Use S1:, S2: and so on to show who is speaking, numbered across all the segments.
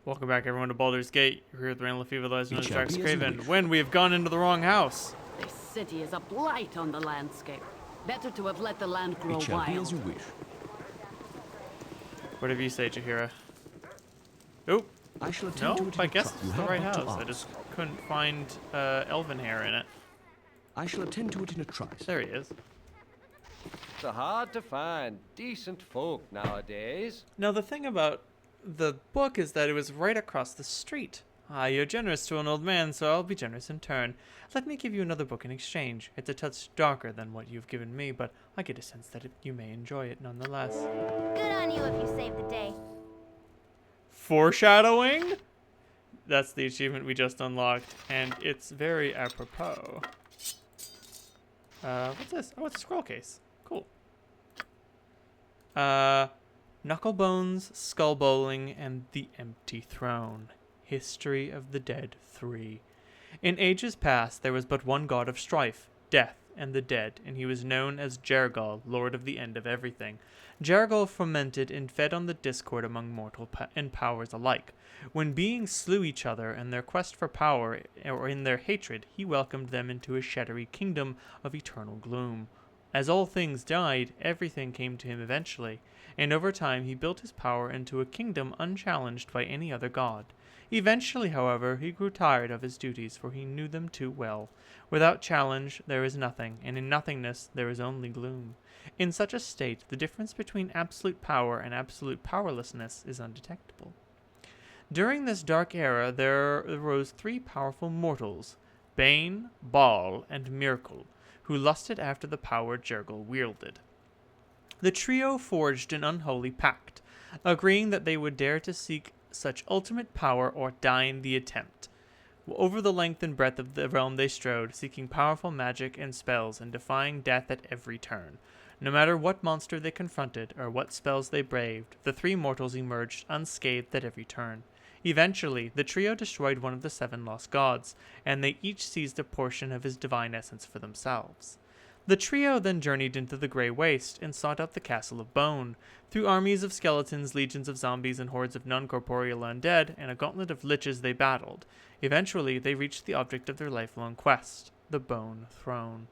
S1: Welcome back, everyone, to Baldur's Gate. You're here with Randall Feverlies and
S2: It shall be as you
S1: DraxxKraven.
S2: wish.
S1: When we have gone into the wrong house.
S3: This city is a blight on the landscape. Better to have let the land grow
S2: It shall be as
S3: wild.
S2: you wish.
S1: Whatever you say, Jaheira. Oh,
S2: I shall attend to
S1: no,
S2: it in
S1: I
S2: a
S1: guess
S2: truck.
S1: it's
S2: You
S1: the
S2: have
S1: right
S2: but to
S1: house. I
S2: ask.
S1: just couldn't find elven hair in it.
S2: I shall attend to it in a trice.
S1: There he is.
S4: It's hard to find decent folk nowadays.
S1: Now, the thing about the book is that it was right across the street. Ah, you're generous to an old man, so I'll be generous in turn. Let me give you another book in exchange. It's a touch darker than what you've given me, but I get a sense that you may enjoy it nonetheless.
S5: Good on you if you saved the day.
S1: Foreshadowing? That's the achievement we just unlocked, and it's very apropos. What's this? Oh, it's a scroll case. Cool. Knucklebones, Skull Bowling, and the Empty Throne. History of the Dead 3. In ages past, there was but one god of strife, death, and the dead, and he was known as Jergal, Lord of the End of Everything. Jergal fermented and fed on the discord among mortal and powers alike. When beings slew each other in their quest for power or in their hatred, he welcomed them into a shadowy kingdom of eternal gloom. As all things died, everything came to him eventually, and over time he built his power into a kingdom unchallenged by any other god. Eventually, however, he grew tired of his duties, for he knew them too well. Without challenge, there is nothing, and in nothingness there is only gloom. In such a state, the difference between absolute power and absolute powerlessness is undetectable. During this dark era, there arose three powerful mortals, Bane, Baal, and Miracle, who lusted after the power Jergal wielded. The trio forged an unholy pact, agreeing that they would dare to seek such ultimate power or die in the attempt. Over the length and breadth of the realm they strode, seeking powerful magic and spells and defying death at every turn. No matter what monster they confronted or what spells they braved, the three mortals emerged unscathed at every turn. Eventually, the trio destroyed one of the seven lost gods, and they each seized a portion of his divine essence for themselves. The trio then journeyed into the Grey Waste and sought out the Castle of Bone. Through armies of skeletons, legions of zombies, and hordes of non-corporeal undead, and a gauntlet of liches they battled. Eventually, they reached the object of their lifelong quest, the Bone Throne.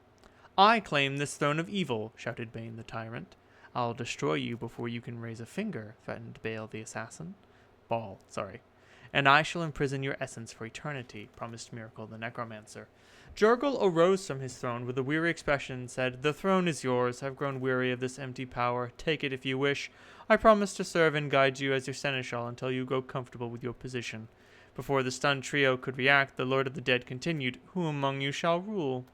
S1: "I claim this throne of evil," shouted Bane the tyrant. "I'll destroy you before you can raise a finger," threatened Bale the assassin. "And I shall imprison your essence for eternity," promised Miracle the necromancer. Jergal arose from his throne with a weary expression and said, "The throne is yours. I've grown weary of this empty power. Take it if you wish. I promise to serve and guide you as your seneschal until you grow comfortable with your position." Before the stunned trio could react, the Lord of the Dead continued, "Who among you shall rule?"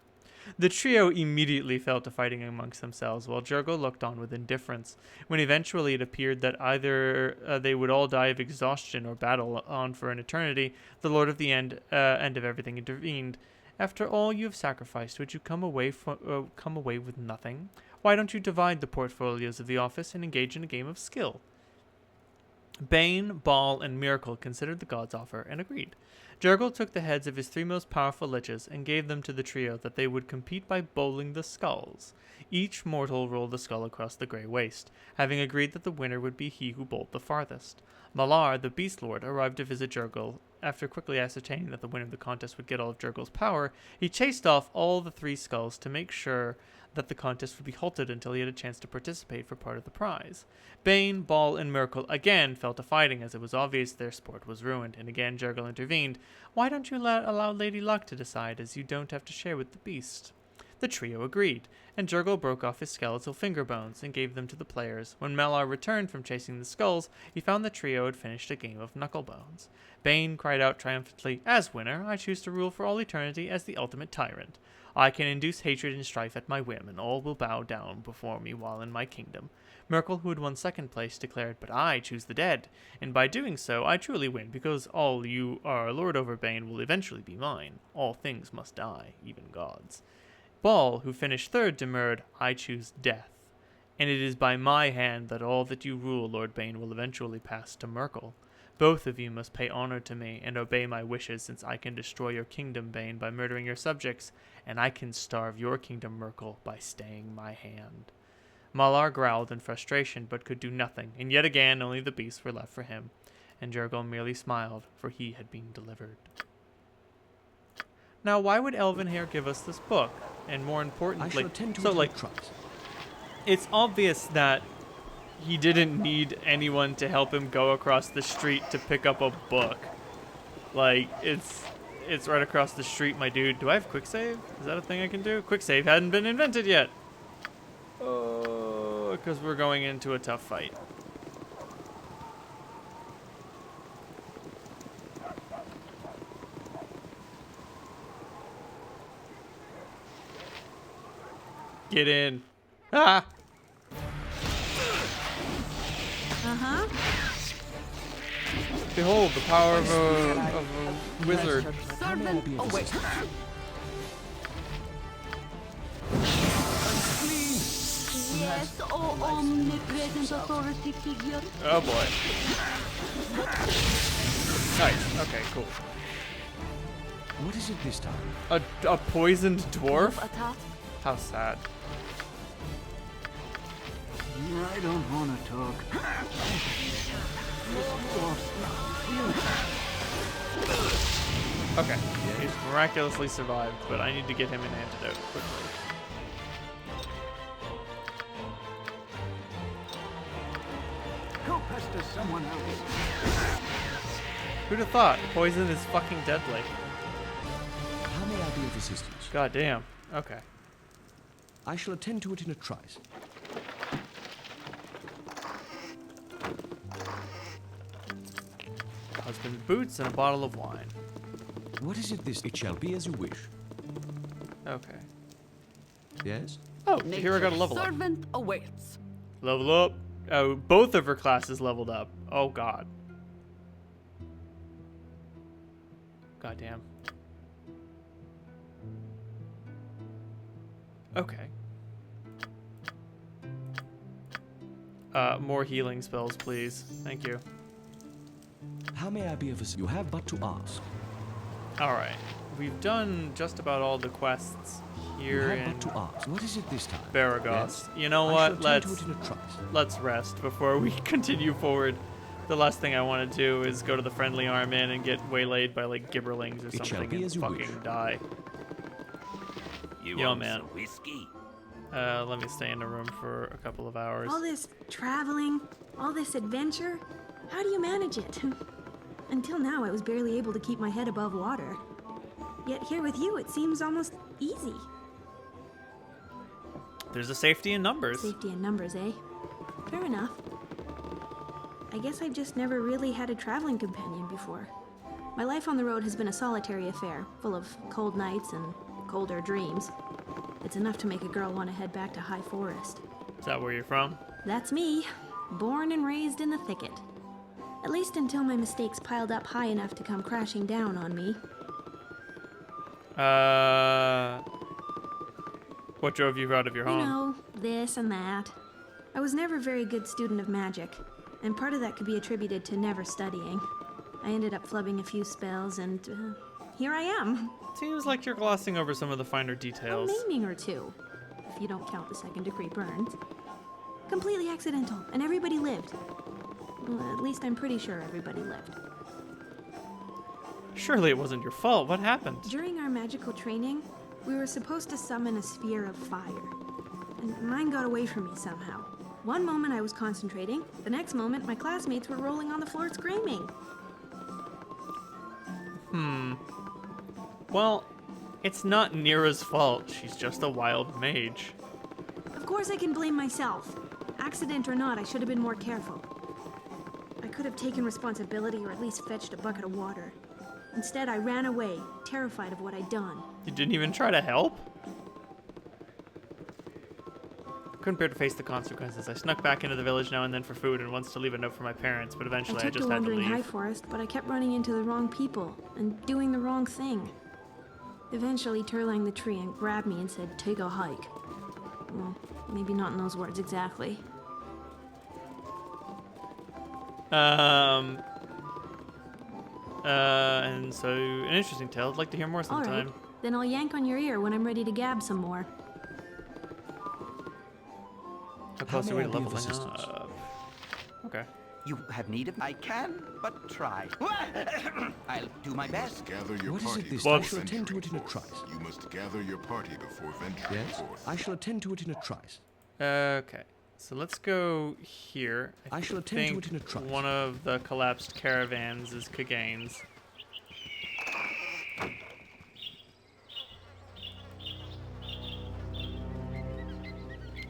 S1: The trio immediately fell to fighting amongst themselves, while Jergal looked on with indifference. When eventually it appeared that either they would all die of exhaustion or battle on for an eternity, the Lord of the End of Everything intervened. "After all you have sacrificed, would you come away with nothing? Why don't you divide the portfolios of the office and engage in a game of skill?" Bane, Baal, and Miracle considered the god's offer and agreed. Jergal took the heads of his three most powerful liches and gave them to the trio that they would compete by bowling the skulls. Each mortal rolled a skull across the Grey Waste, having agreed that the winner would be he who bowled the farthest. Malar, the Beast Lord, arrived to visit Jergal. After quickly ascertaining that the winner of the contest would get all of Jergal's power, he chased off all the three skulls to make sure that the contest would be halted until he had a chance to participate for part of the prize. Bane, Baal, and Miracle again fell to fighting as it was obvious their sport was ruined, and again Jergal intervened. "Why don't you allow Lady Luck to decide, as you don't have to share with the beast?" The trio agreed, and Jergal broke off his skeletal finger bones and gave them to the players. When Malar returned from chasing the skulls, he found the trio had finished a game of knucklebones. Bane cried out triumphantly, "As winner, I choose to rule for all eternity as the ultimate tyrant. I can induce hatred and strife at my whim, and all will bow down before me while in my kingdom." Miracle, who had won second place, declared, "But I choose the dead, and by doing so I truly win, because all you are lord over, Bane, will eventually be mine. All things must die, even gods." Baal, who finished third, demurred, "I choose death, and it is by my hand that all that you rule, Lord Bane, will eventually pass to Miracle. Both of you must pay honor to me and obey my wishes, since I can destroy your kingdom, Bane, by murdering your subjects, and I can starve your kingdom, Miracle, by staying my hand." Malar growled in frustration, but could do nothing, and yet again only the beasts were left for him. and Jurgle merely smiled, for he had been delivered. Now, why would Elvenhair give us this book? And more
S2: I
S1: importantly,
S2: shall attend to
S1: so
S2: it in
S1: like,
S2: a trice.
S1: it's obvious that he didn't need anyone to help him go across the street to pick up a book. Like, it's right across the street, my dude. Do I have quick save? Is that a thing I can do? Quick save hadn't been invented yet. Oh, because we're going into a tough fight. Get in. Ah!
S6: Uh-huh.
S1: Behold the power of a wizard.
S3: Servant awaits. Yes, oh omnipresent authority figure.
S1: Oh boy. Nice. Okay, cool.
S2: What is it this time?
S1: A poisoned dwarf?
S3: A task.
S1: How sad.
S7: I don't want to talk.
S1: Okay. He's miraculously survived, but I need to get him an antidote quickly.
S7: Go pester someone else.
S1: Who'd have thought? Poison is fucking deadly.
S2: How may I be of assistance?
S1: God damn. Okay.
S2: I shall attend to it in a trice.
S1: Husband's boots and a bottle of wine.
S2: What is it this? It shall be as you wish.
S1: Okay.
S2: Yes?
S1: Oh, here I got a level up.
S3: Servant awaits.
S1: Level up. Oh, both of her classes leveled up. Oh god. God damn. Okay. More healing spells, please. Thank you.
S2: How may I be of assistance? You have but to ask.
S1: Alright. We've done just about all the quests
S2: You
S1: here
S2: have
S1: in
S2: but to ask. What is it this time?
S1: Baragos.
S2: Yes?
S1: You know
S2: I
S1: what?
S2: shall attend to it in a trice.
S1: Let's rest before we continue forward. The last thing I want to do is go to the friendly arm inn and get waylaid by like gibberlings or
S2: It shall
S1: something
S2: be
S1: and
S2: as you
S1: fucking
S2: wish.
S1: die.
S8: You
S1: Yo,
S8: want
S1: man.
S8: some whiskey?
S1: Let me stay in a room for a couple of hours.
S6: All this traveling, all this adventure, how do you manage it? Until now, I was barely able to keep my head above water. Yet here with you, it seems almost easy.
S1: There's a safety in numbers.
S6: Safety in numbers, eh? Fair enough. I guess I've just never really had a traveling companion before. My life on the road has been a solitary affair, full of cold nights and colder dreams. It's enough to make a girl want to head back to High Forest.
S1: Is that where you're from?
S6: That's me, born and raised in the thicket. At least until my mistakes piled up high enough to come crashing down on me.
S1: What drove you out of your
S6: You
S1: home?
S6: know, this and that. I was never a very good student of magic, and part of that could be attributed to never studying. I ended up flubbing a few spells, and here I am.
S1: Seems like you're glossing over some of the finer
S6: A
S1: details.
S6: maiming or two, if you don't count the second-degree burns. Completely accidental, and everybody lived. Well, at least I'm pretty sure everybody lived.
S1: Surely it wasn't your fault. What happened?
S6: During our magical training, we were supposed to summon a sphere of fire. And mine got away from me somehow. One moment I was concentrating, the next moment my classmates were rolling on the floor screaming.
S1: Well, it's not Nira's fault. She's just a wild mage.
S6: Of course I can blame myself. Accident or not, I should have been more careful. I could have taken responsibility or at least fetched a bucket of water. Instead, I ran away, terrified of what I'd done.
S1: You didn't even try to help? Couldn't bear to face the consequences. I snuck back into the village now and then for food and once to leave a note for my parents, but
S6: I
S1: eventually I
S6: took to
S1: just had to
S6: wandering High
S1: leave.
S6: Forest, but I kept running into the wrong people and doing the wrong thing. Eventually, Turlang the tree and grabbed me and said, "Take a hike." Well, maybe not in those words exactly.
S1: And so, an interesting tale. I'd like to hear more
S6: All
S1: sometime.
S6: right, then I'll yank on your ear when I'm ready to gab some more.
S1: How close
S2: How
S1: are we
S2: may
S1: to
S2: I be of
S1: leveling
S2: assistance?
S1: up? Okay.
S8: You have need of... I can, but try. I'll do my best.
S2: Gather your
S9: What is
S2: party
S9: it this
S2: before
S9: time? I shall attend to it in a
S2: venturing
S9: trice.
S2: forth. You must gather your party before venturing
S9: Yes,
S2: forth.
S9: I shall attend to it in a trice.
S1: Okay, so let's go here.
S9: I shall attend to it in a trice.
S1: One of the collapsed caravans is Kagane's.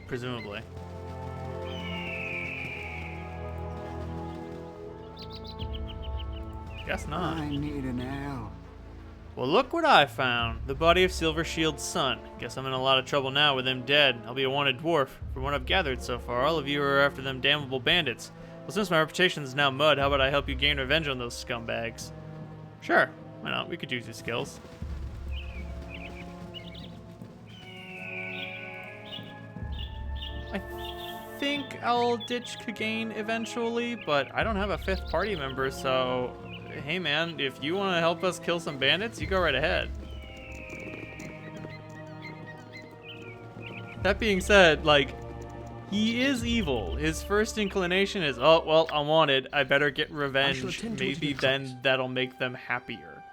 S1: Presumably. Guess not.
S7: I need an ale.
S1: Well, look what I found. The body of Silver Shield's son. Guess I'm in a lot of trouble now with him dead. I'll be a wanted dwarf. From what I've gathered so far, all of you are after them damnable bandits. Well, since my reputation is now mud, how about I help you gain revenge on those scumbags? Sure. Why not? We could use your skills. I think I'll ditch Kagane eventually, but I don't have a 5th party member, so... Hey man, if you want to help us kill some bandits, you go right ahead. That being said, like, he is evil. His first inclination is, oh, well, I'm wanted. I better get revenge. Maybe then that'll make them happier.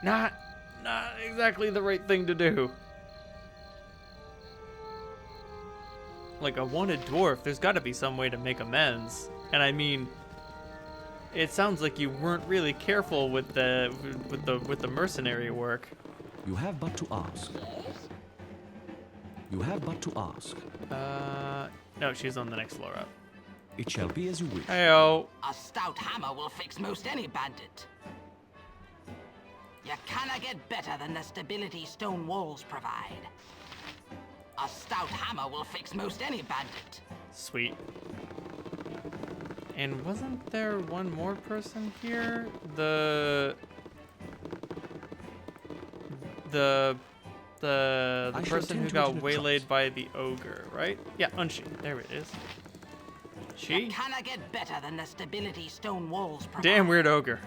S1: Not exactly the right thing to do. Like a wanted dwarf, there's got to be some way to make amends. And I mean, it sounds like you weren't really careful with the mercenary work.
S9: You have but to ask. You have but to ask.
S1: No, she's on the next floor up.
S9: It shall be as you wish.
S1: Heyo.
S10: A stout hammer will fix most any bandit. You cannot get better than the stability stone walls provide. A stout hammer will fix most any bandit.
S1: Sweet. And wasn't there one more person here? The person who got waylaid by the ogre, right? Yeah, Unshi. There it is. She?
S10: You cannot get better than the stability stone walls provide.
S1: Damn weird ogre.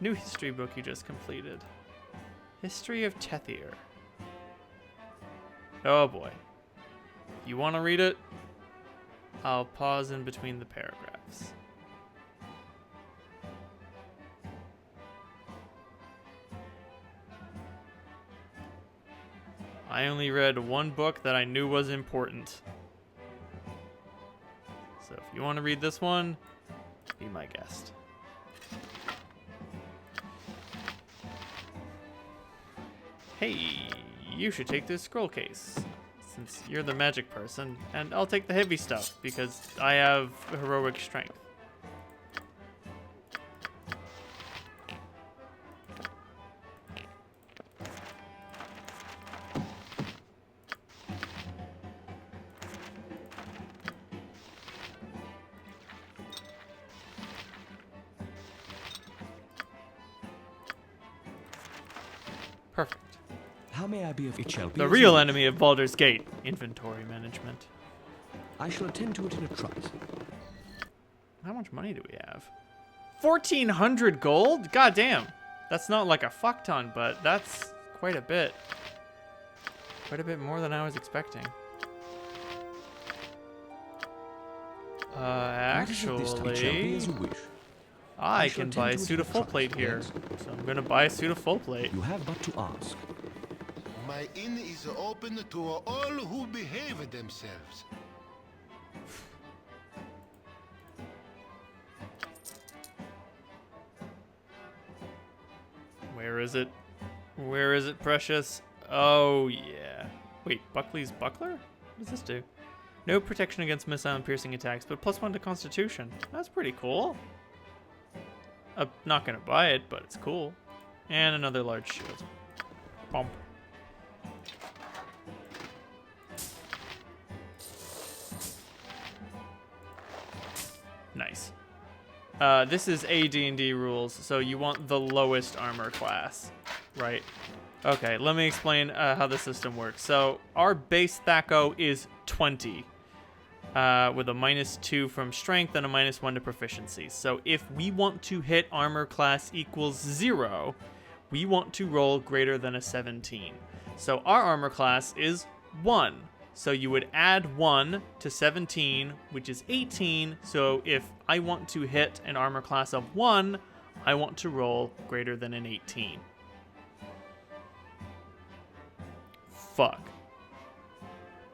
S1: New history book you just completed. History of Tethier. Oh boy. You want to read it? I'll pause in between the paragraphs. I only read one book that I knew was important. So if you want to read this one, be my guest. Hey, you should take this scroll case, since you're the magic person, and I'll take the heavy stuff, because I have heroic strength. Perfect.
S9: How may I be of it shall be
S1: The
S9: as
S1: real
S9: you
S1: enemy of Baldur's Gate, inventory management.
S9: wish. I shall attend to it in a trice.
S1: How much money do we have? 1,400 gold? God damn. That's not like a fuck ton, but that's quite a bit. Quite a bit more than I was expecting.
S9: What is it this time? It shall be
S1: Actually,
S9: as you wish.
S1: I
S9: shall
S1: can buy a
S9: attend to it
S1: suit
S9: in
S1: of full
S9: trust,
S1: plate here.
S9: yes.
S1: So I'm gonna buy a suit of full plate.
S9: You have but to ask.
S11: My inn is open to all who behave themselves.
S1: Where is it? Where is it, precious? Oh, yeah. Wait, Buckley's Buckler? What does this do? No protection against missile and piercing attacks, but +1 to Constitution. That's pretty cool. I'm not gonna buy it, but it's cool. And another large shield. Bump. Nice. This is AD&D rules, so you want the lowest armor class, right? Okay, let me explain how the system works. So our base THAC0 is 20, with a -2 from strength and a -1 to proficiency. So if we want to hit armor class equals 0, we want to roll greater than a 17. So our armor class is 1. So you would add 1 to 17, which is 18. So if I want to hit an armor class of 1, I want to roll greater than an 18. Fuck.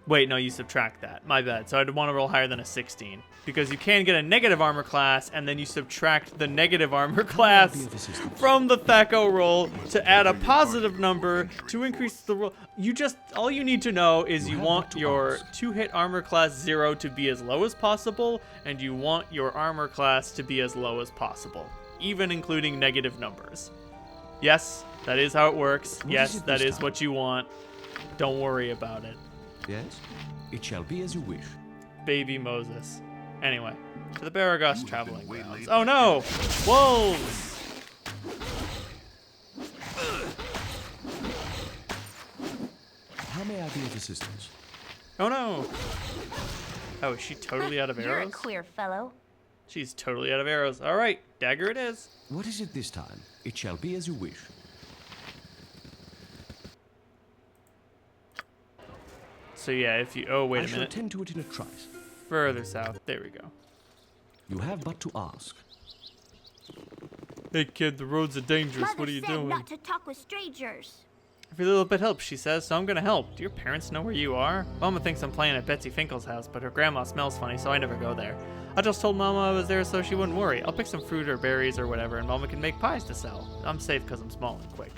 S1: Wait, no, you subtract that. My bad. So I'd want to roll higher than a 16. Because you can get a negative armor class, and then you subtract the negative armor class from the THAC0 roll to add a positive number to increase the roll. All you need to know is you want your 2-hit armor class 0 to be as low as possible, and you want your armor class to be as low as possible, even including negative numbers. Yes, that is how it works. Yes, that is what you want. Don't worry about it.
S9: Yes, it shall be as you wish.
S1: Baby Moses. Anyway, to the Baragos traveling grounds. Oh no! Wolves!
S9: How may I be of assistance?
S1: Oh no! Oh, is she totally out of arrows?
S5: You're a queer fellow.
S1: She's totally out of arrows. All right, dagger it is.
S9: What is it this time? It shall be as you wish.
S1: So yeah, if you... Oh, wait a
S9: I shall
S1: minute.
S9: attend to it in a trice.
S1: Further south. There we go.
S9: You have but to ask.
S1: Hey kid, the roads are dangerous.
S5: Mother
S1: What are you
S5: said
S1: doing?
S5: not to talk with strangers.
S1: Every little bit helps, she says, so I'm gonna help. Do your parents know where you are? Mama thinks I'm playing at Betsy Finkel's house, but her grandma smells funny, so I never go there. I just told Mama I was there so she wouldn't worry. I'll pick some fruit or berries or whatever, and Mama can make pies to sell. I'm safe because I'm small and quick.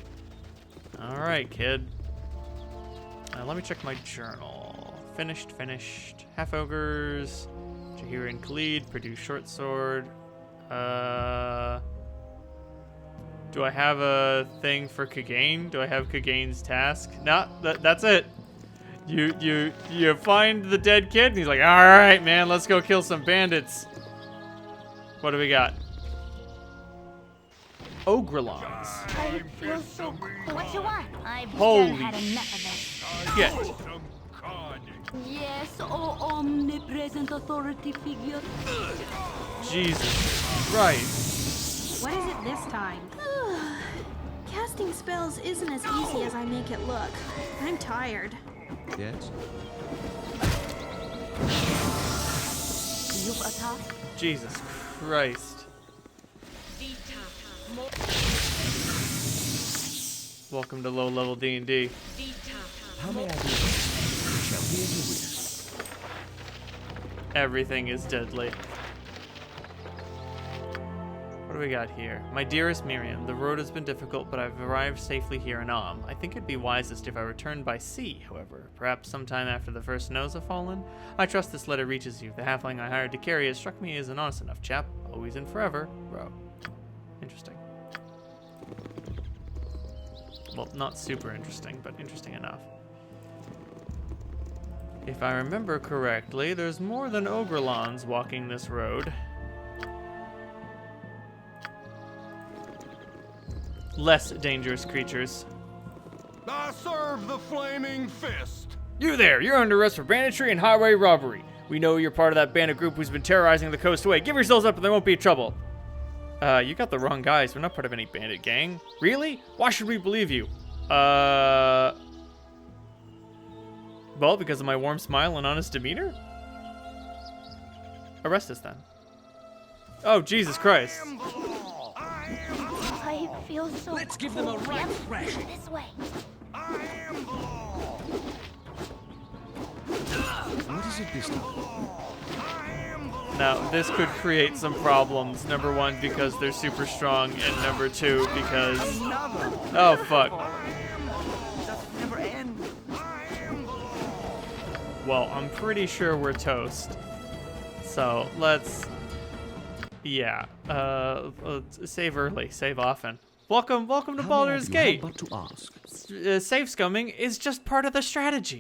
S1: Alright, kid. Let me check my journal. Finished. Half ogres. Jahir and Khalid produce short sword. Do I have a thing for Kagain? Do I have Kagain's task? No, that's it. You find the dead kid, and he's like, all right, man, let's go kill some bandits. What do we got? Ogrelons.
S5: I feel so cool. What you want? I've
S1: Holy
S5: done had enough of it.
S1: shit.
S3: Yes, oh omnipresent authority figure.
S1: Jesus Christ.
S6: What is it this time? Casting spells isn't as easy as I make it look. I'm tired.
S9: Yes?
S3: You've attacked?
S1: Jesus Christ. Welcome to low-level D&D.
S9: How may I be of assistance? It shall be as you wish.
S1: Everything is deadly. What do we got here? My dearest Miriam, the road has been difficult, but I've arrived safely here in Am. I think it'd be wisest if I returned by sea, however. Perhaps sometime after the first snows have fallen? I trust this letter reaches you. The halfling I hired to carry it struck me as an honest enough chap. Always and forever, Ro. Interesting. Well, not super interesting, but interesting enough. If I remember correctly, there's more than Ogrelons walking this road. Less dangerous creatures.
S7: I serve the flaming fist.
S1: You there! You're under arrest for banditry and highway robbery. We know you're part of that bandit group who's been terrorizing the coast away. Give yourselves up and there won't be trouble. You got the wrong guys. We're not part of any bandit gang. Really? Why should we believe you? Well, because of my warm smile and honest demeanor? Arrest us then. Oh, Jesus Christ.
S5: I feel so
S2: Let's give them a right thrashing.
S5: This way.
S9: What is it this time?
S1: Now, this could create some problems. Number one, because they're super strong, and number two, because... Oh, fuck.
S8: Doesn't never end.
S1: Well, I'm pretty sure we're toast. So, let's... Yeah. Save early, save often. Welcome to Baldur's Gate.
S9: But to ask.
S1: Save scumming is just part of the strategy.